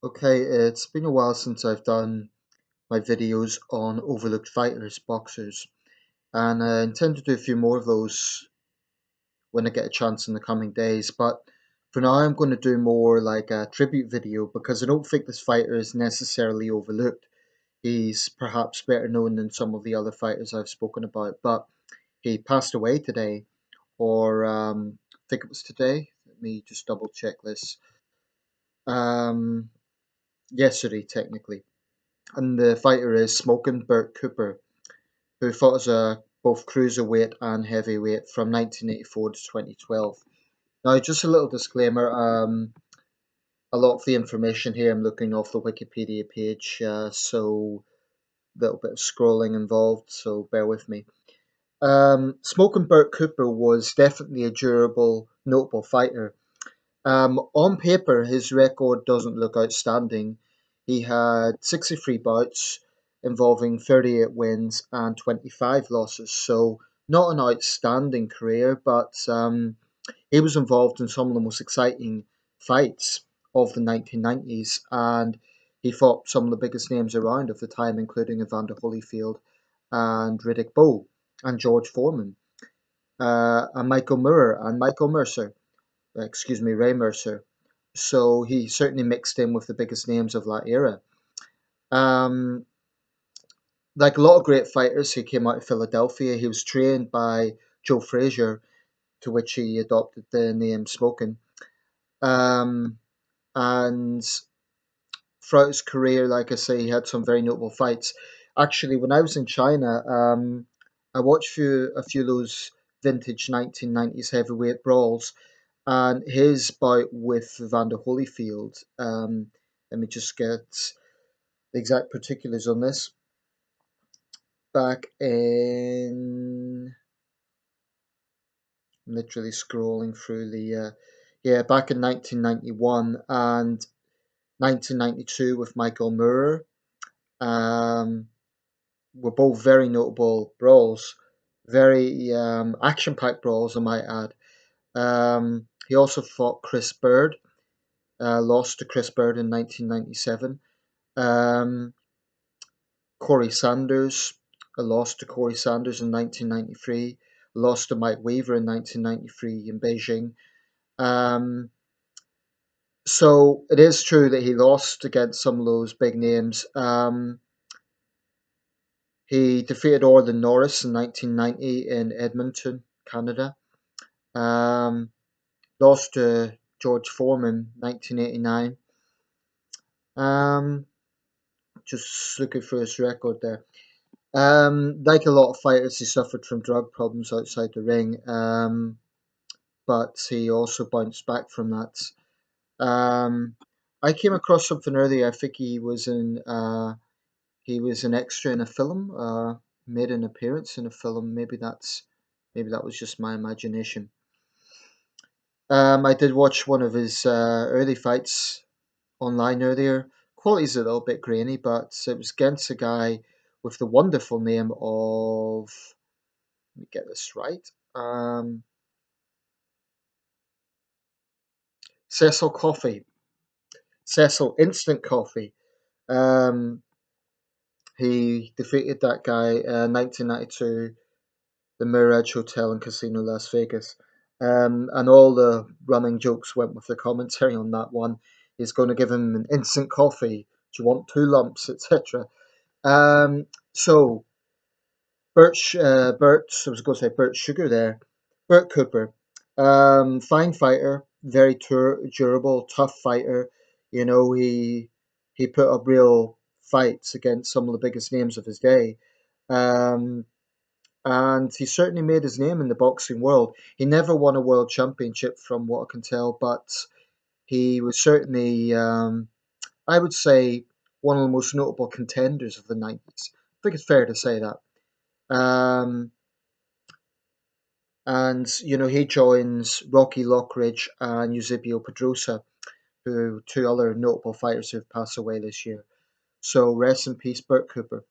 Okay, it's been a while since I've done my videos on overlooked fighters, boxers, and I intend to do a few more of those when I get a chance in the coming days. But for now, I'm going to do more like a tribute video because I don't think this fighter is necessarily overlooked. He's perhaps better known than some of the other fighters I've spoken about, but he passed away today, or I think it was today. Let me just double check this. Um, Yesterday, technically. And the fighter is Smokin Bert Cooper, who fought as a both cruiserweight and heavyweight from 1984 to 2012. Now, just a little disclaimer: a lot of the information here I'm looking off the Wikipedia page, so a little bit of scrolling involved. So bear with me. Smokin Bert Cooper was definitely a durable, notable fighter. On paper, his record doesn't look outstanding. He had 63 bouts involving 38 wins and 25 losses, so not an outstanding career, but he was involved in some of the most exciting fights of the 1990s, and he fought some of the biggest names around of the time, including Evander Holyfield and Riddick Bowe and George Foreman, and Michael Mercer, excuse me, Ray Mercer. So he certainly mixed in with the biggest names of that era. Um, like a lot of great fighters, he came out of Philadelphia. He was trained by Joe Frazier, to which he adopted the name Smokin. Um, and throughout his career, like I say, he had some very notable fights. Actually, when I was in China, I watched a few of those vintage 1990s heavyweight brawls, and his bout with Vander Holyfield. Let me just get the exact particulars on this. Back in literally scrolling through yeah, back in 1991 and 1992 with Michael Moorer. Um, were both very notable brawls, very action-packed brawls, I might add. He also fought Chris Bird, lost to Chris Bird in 1997. Um, Corey Sanders, a loss to Corey Sanders in 1993, lost to Mike Weaver in 1993 in Beijing. Um, so it is true that he lost against some of those big names. He defeated Orlin Norris in 1990 in Edmonton, Canada. Um, Lost to George Foreman 1989. Um, just looking for his record there. Like a lot of fighters, he suffered from drug problems outside the ring, but he also bounced back from that. Um, I came across something earlier. I think he was an extra in a film, made an appearance in a film. Maybe that was just my imagination. I did watch one of his early fights online earlier. Quality's a little bit grainy, but it was against a guy with the wonderful name of, let me get this right, Cecil Coffee, Cecil Instant Coffee. Um, he defeated that guy 1992, the Mirage Hotel and Casino, Las Vegas. And all the running jokes went with the commentary on that one. He's going to give him an instant coffee. Do you want two lumps, etc. So I was going to say Bert Sugar there. Bert Cooper, fine fighter, very durable, tough fighter. You know, he put up real fights against some of the biggest names of his day. Um, and he certainly made his name in the boxing world. He never won a world championship, from what I can tell, but he was certainly, I would say, one of the most notable contenders of the 90s. I think it's fair to say that. Um, and you know, he joins Rocky Lockridge and Eusebio Pedrosa, who two other notable fighters who have passed away this year. So rest in peace, Bert Cooper.